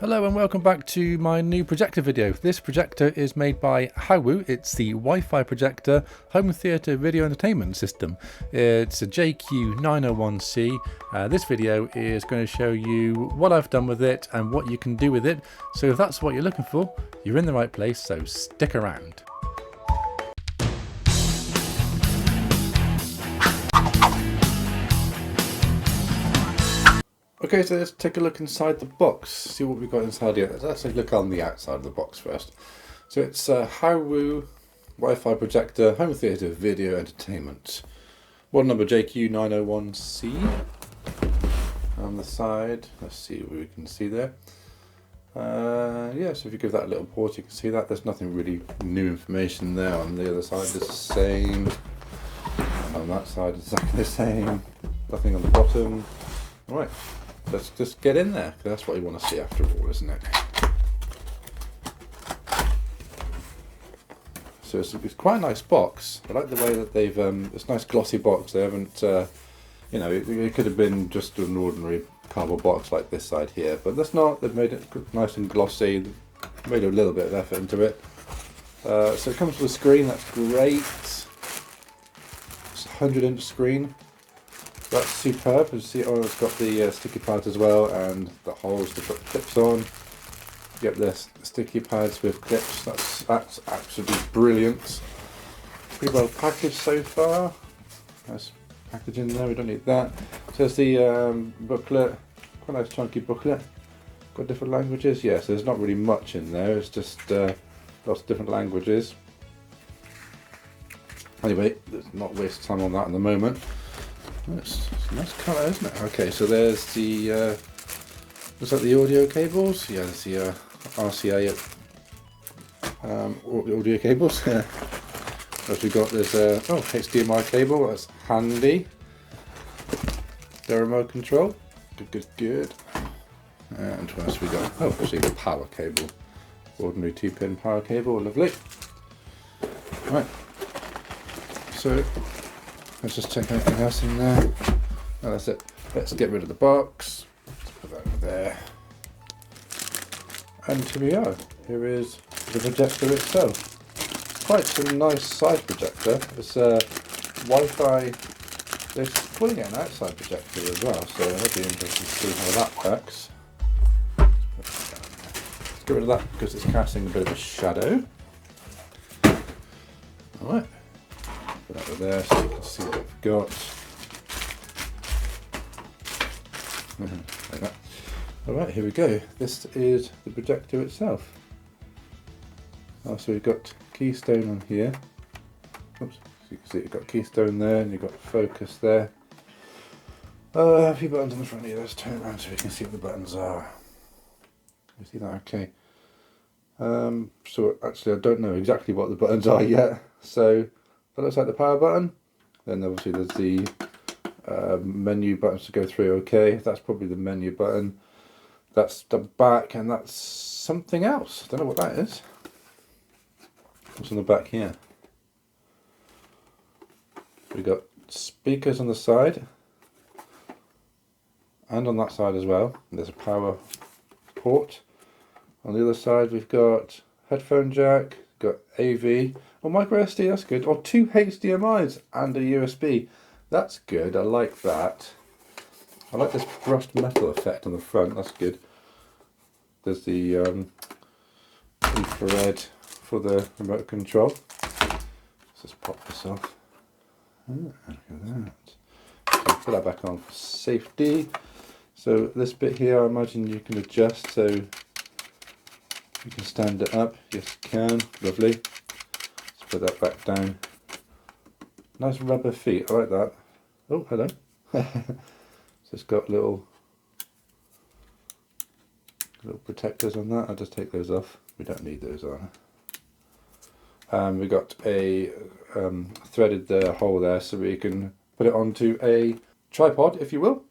Hello and welcome back to my new projector video. This projector is made by Howwoo. It's the Wi-Fi projector home theatre video entertainment system. It's a JQ901C. This video is going to show you what I've done with it and what you can do with it. So if that's what you're looking for, you're in the right place, so stick around. Okay, so let's take a look inside the box, see what we've got inside here. Let's actually look on the outside of the box first. So it's a Howwoo Wi-Fi projector home theatre video entertainment. Model number JQ901C. On the side, let's see what we can see there. Yeah, so if you give that a little pause, you can see that. There's nothing really new information there. On the other side, it's the same. And on that side, it's exactly the same. Nothing on the bottom. All right. Let's just get in there, because that's what you want to see after all, isn't it? So it's quite a nice box. I like the way that they've, it's a nice glossy box. They haven't, you know, it could have been just an ordinary cardboard box like this side here, but that's not. They've made it nice and glossy, made a little bit of effort into it. So it comes with a screen, that's great. It's a 100-inch screen. That's superb. You see, oh, it's got the sticky pads as well, and the holes to put the clips on. You get the sticky pads with clips. That's absolutely brilliant. Pretty well packaged so far. Nice packaging there. We don't need that. So there's the booklet. Quite a nice chunky booklet. Got different languages. Yes, there's not really much in there. It's just lots of different languages. Anyway, let's not waste time on that at the moment. It's a nice colour, isn't it? Okay, so there's the looks like the audio cables. Yeah, there's the RCA audio cables. As we got, there's a HDMI cable. That's handy. The remote control. Good. And what else we got? Oh, actually the power cable. Ordinary 2-pin power cable. Lovely. Right. So let's just check anything else in there. Oh, that's it. Let's get rid of the box. Let's put that over there. And here we are. Here is the projector itself. Quite a nice size projector. It's a Wi-Fi. They're calling it an outside projector as well, so it'll be interesting to see how that works. Let's get rid of that because it's casting a bit of a shadow. Alright. Put that over there so you can see what we've got. Like that. Alright, here we go. This is the projector itself. Oh, so we've got keystone on here. Oops, so you can see you've got keystone there and you've got focus there. A few buttons on the front here. Let's turn around so we can see what the buttons are. You see that? Okay. So actually I don't know exactly what the buttons are yet. So that looks like the power button. Then obviously there's the menu buttons to go through. Okay, that's probably the menu button. That's the back, and that's something else. Don't know what that is. What's on the back here? We've got speakers on the side, and on that side as well. There's a power port. On the other side we've got headphone jack, got AV. Oh, micro SD, that's good. Oh, 2 HDMIs and a USB. That's good, I like that. I like this brushed metal effect on the front, that's good. There's the infrared for the remote control. Let's just pop this off. Oh, look at that. So put that back on for safety. So this bit here, I imagine you can adjust so you can stand it up. Yes, you can. Lovely. Put that back down. Nice rubber feet, I like that. Oh, hello. So it's got little protectors on that. I'll just take those off. We don't need those on. We got a threaded hole there so we can put it onto a tripod, if you will.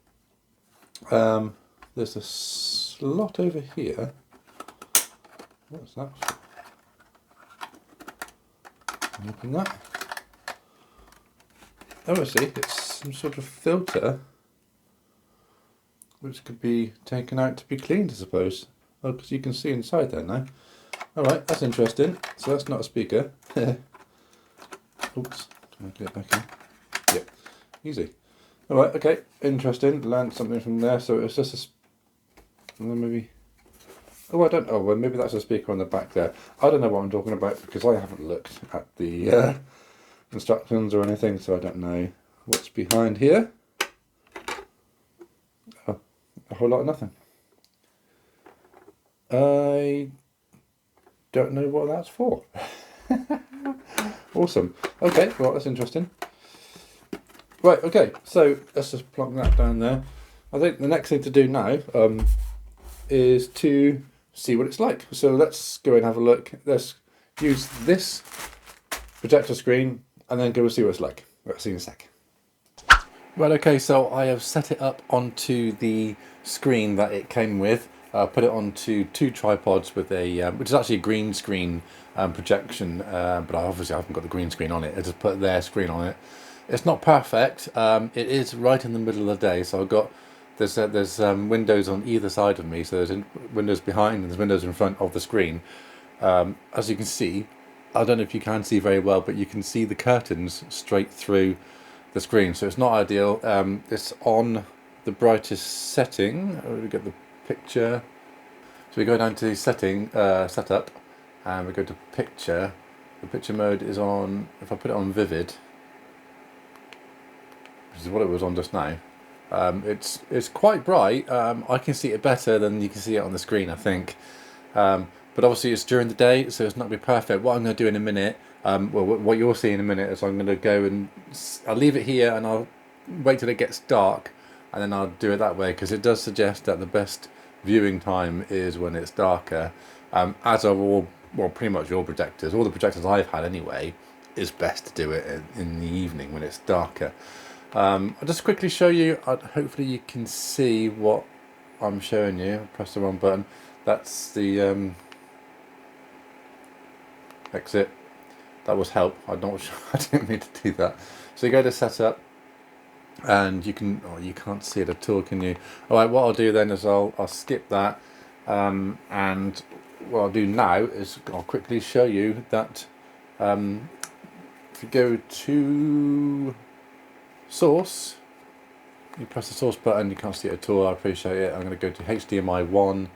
There's a slot over here. What's that for? Open that. Oh, I see. It's some sort of filter which could be taken out to be cleaned, I suppose. Oh, because you can see inside there now. Alright, that's interesting. So that's not a speaker. Oops, try to get it back in. Yep, easy. Alright, okay, interesting. Learned something from there. So it's just a... maybe... Oh, I don't know. Well, maybe that's a speaker on the back there. I don't know what I'm talking about because I haven't looked at the instructions or anything, so I don't know what's behind here. Oh, a whole lot of nothing. I don't know what that's for. Awesome. Okay, well, that's interesting. Right, okay, so let's just plonk that down there. I think the next thing to do now is to see what it's like. So let's go and have a look. Let's use this projector screen and then go and see what it's like. Right, see you in a sec. Right, okay, so I have set it up onto the screen that it came with. Put it onto 2 tripods with a, which is actually a green screen projection, but I obviously haven't got the green screen on it. I just put their screen on it. It's not perfect. It is right in the middle of the day, so I've got there's windows on either side of me. So there's windows behind and there's windows in front of the screen. As you can see, I don't know if you can see very well, but you can see the curtains straight through the screen. So it's not ideal. It's on the brightest setting. We get the picture. So we go down to setting, setup, and we go to picture. The picture mode is on, if I put it on vivid, which is what it was on just now, it's quite bright. I can see it better than you can see it on the screen, I think. But obviously it's during the day, so it's not going to be perfect. What I'm going to do in a minute, well, what you'll see in a minute is I'm going to go and I'll leave it here and I'll wait till it gets dark, and then I'll do it that way, because it does suggest that the best viewing time is when it's darker. As are all, well, pretty much all projectors, all the projectors I've had anyway, is best to do it in the evening when it's darker. I'll just quickly show you, hopefully you can see what I'm showing you. I'll press the wrong button. That's the exit. That was help. I'm not sure, I didn't mean to do that. So you go to setup, and you can, oh, you can't see it at all, can you? Alright, what I'll do then is I'll skip that, and what I'll do now is I'll quickly show you that if you go to source, you press the source button, you can't see it at all, I appreciate it. I'm going to go to HDMI 1,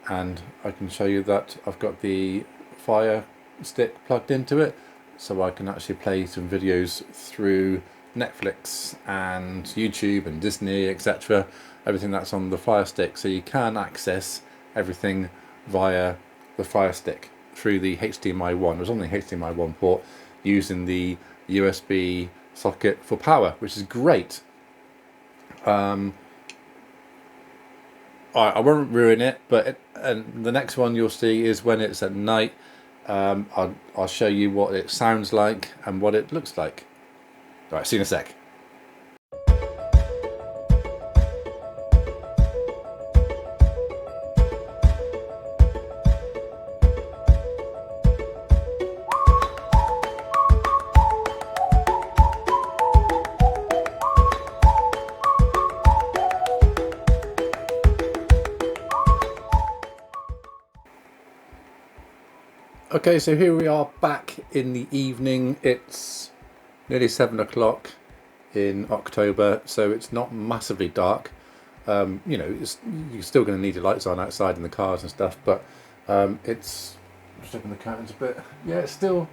and I can show you that I've got the Fire Stick plugged into it, so I can actually play some videos through Netflix and YouTube and Disney, etc. Everything that's on the Fire Stick, so you can access everything via the Fire Stick through the HDMI 1. It was on the HDMI 1 port using the USB socket for power, which is great. I won't ruin it, but and the next one you'll see is when it's at night. I'll show you what it sounds like and what it looks like. Alright, see you in a sec. Okay, so here we are back in the evening. It's nearly 7 o'clock in October, so it's not massively dark. You know, you're still going to need your lights on outside in the cars and stuff, but it's, just open the curtains a bit. Yeah, it's still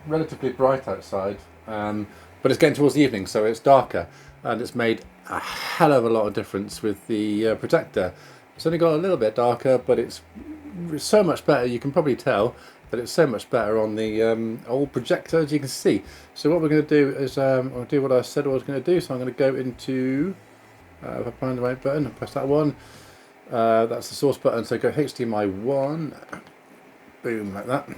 relatively bright outside, but it's getting towards the evening, so it's darker, and it's made a hell of a lot of difference with the projector. It's only got a little bit darker, but it's so much better. You can probably tell that it's so much better on the old projector, as you can see. So what we're going to do is I'll do what I said I was going to do. So I'm going to go into, if I find the right button, I'll press that one. That's the source button. So go HDMI 1, boom, like that.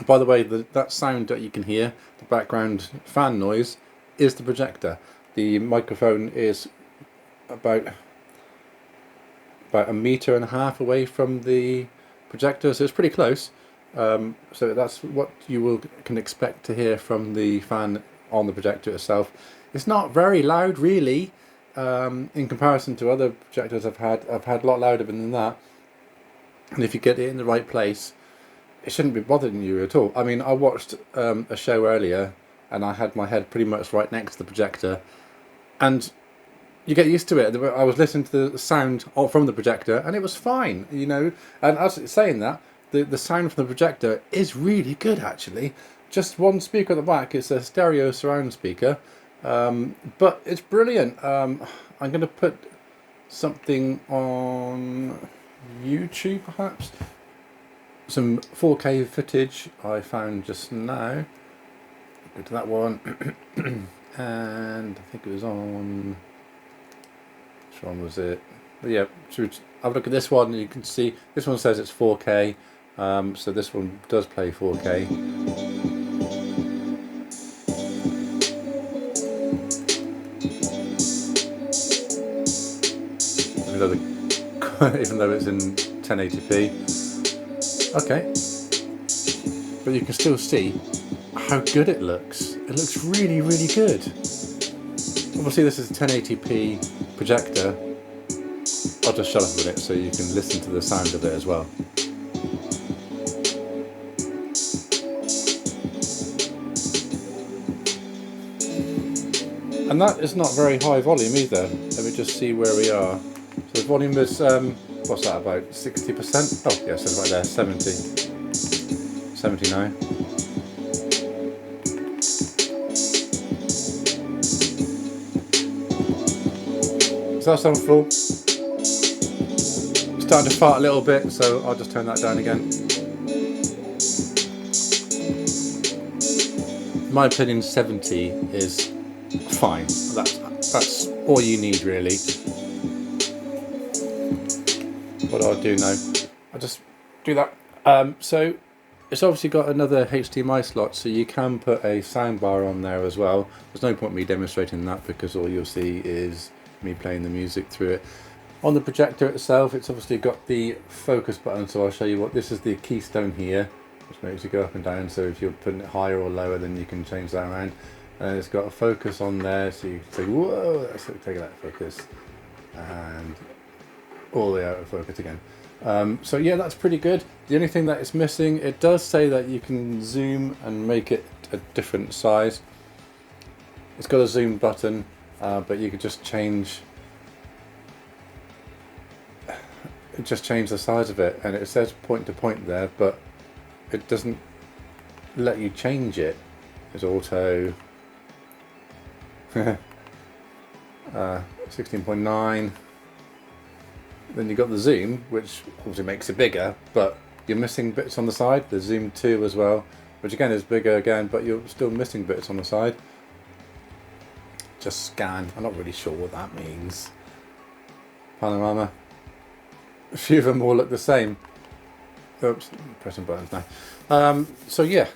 By the way, that sound that you can hear, the background fan noise, is the projector. The microphone is about 1.5 meters away from the projector, so it's pretty close. So that's what you can expect to hear from the fan on the projector itself. It's not very loud, really. in comparison to other projectors I've had a lot louder than that. And if you get it in the right place, it shouldn't be bothering you at all. I mean, I watched a show earlier, and I had my head pretty much right next to the projector, and you get used to it. I was listening to the sound from the projector, and it was fine, you know. And as saying that, the sound from the projector is really good, actually. Just one speaker at the back. It's a stereo surround speaker, but it's brilliant. I'm going to put something on YouTube, perhaps. Some 4K footage I found just now. Go to that one, and I think it was on. Which one was it? But yeah, so have a look at this one. You can see this one says it's 4K, so this one does play 4K. Even though it's in 1080p. Okay, but you can still see how good it looks. It looks really, really good. Obviously this is a 1080p projector. I'll just shut up a minute so you can listen to the sound of it as well. And that is not very high volume either. Let me just see where we are. So the volume is, what's that, about 60%? Oh yes, it's right there, 70. 79. So that's on full. Starting to fart a little bit, so I'll just turn that down again. In my opinion, 70 is fine. That's all you need, really. What I'll do now, I'll just do that. So it's obviously got another HDMI slot, so you can put a soundbar on there as well. There's no point me demonstrating that because all you'll see is me playing the music through it. On the projector itself, it's obviously got the focus button, so I'll show you what this is. The keystone here, which makes it go up and down, so if you're putting it higher or lower, then you can change that around. And it's got a focus on there, so you can say, whoa, that's take it out of focus, and all the way out of focus again. So yeah, that's pretty good. The only thing that it's missing, it does say that you can zoom and make it a different size. It's got a zoom button, but you could just change the size of it, and it says point to point there, but it doesn't let you change it. It's auto 16.9. Then you've got the zoom, which obviously makes it bigger, but you're missing bits on the side. The zoom 2 as well, which again is bigger again, but you're still missing bits on the side. Just scan. I'm not really sure what that means. Panorama. A few of them all look the same. Oops, pressing buttons now. So yeah,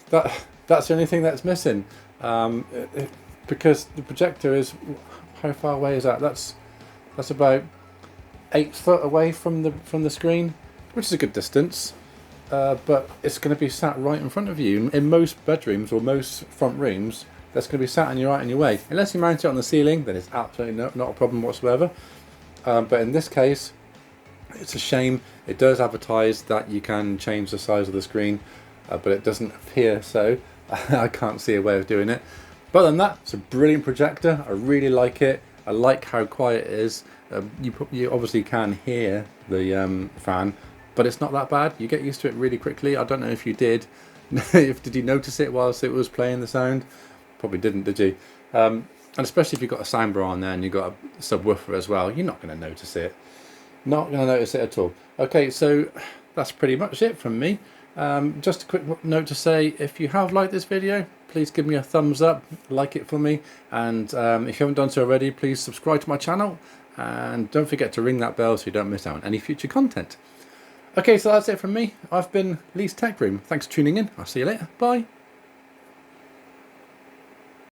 that's the only thing that's missing. Because the projector is, how far away is that? That's about 8 foot away from the screen, which is a good distance. But it's going to be sat right in front of you. In most bedrooms or most front rooms, that's going to be sat on your right in your way. Unless you mount it on the ceiling, then it's absolutely not a problem whatsoever. But in this case, it's a shame. It does advertise that you can change the size of the screen, but it doesn't appear so. I can't see a way of doing it. But other than that, it's a brilliant projector. I really like it. I like how quiet it is. You obviously can hear the fan, but it's not that bad. You get used to it really quickly. I don't know if you did. Did you notice it whilst it was playing the sound? Probably didn't, did you? And especially if you've got a soundbar on there and you've got a subwoofer as well, you're not going to notice it. Not going to notice it at all. Okay, so that's pretty much it from me. Just a quick note to say, if you have liked this video, please give me a thumbs up, like it for me, and if you haven't done so already, please subscribe to my channel, and don't forget to ring that bell so you don't miss out on any future content. Okay, so that's it from me. I've been Lee's Tech Room. Thanks for tuning in. I'll see you later. Bye.